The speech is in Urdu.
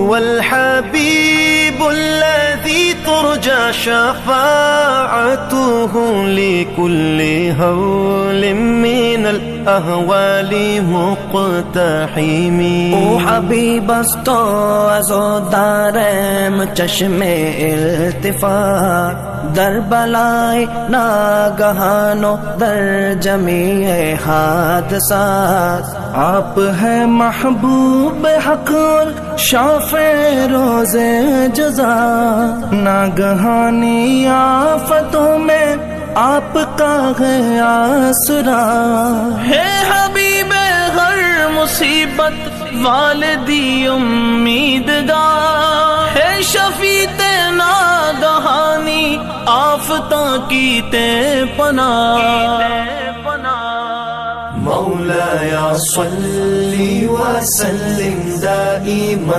هو الحبيب الذي ترجى شفاعته لكل هول من الأهوال مقتحم. او حبیب است تو از او دارم چشم التفات، در بلای ناگہان و در جمیع حادثات. آپ ہے محبوب حق اور شافع روز جزا، ناگہانی آفتوں میں آپ کا ہے آسرا. ہے حبیب ہر مصیبت والدی امیدگار، ہے شفیع ناگہانی آفتوں کی تے پناہ. مولایا صلی وسلم دائما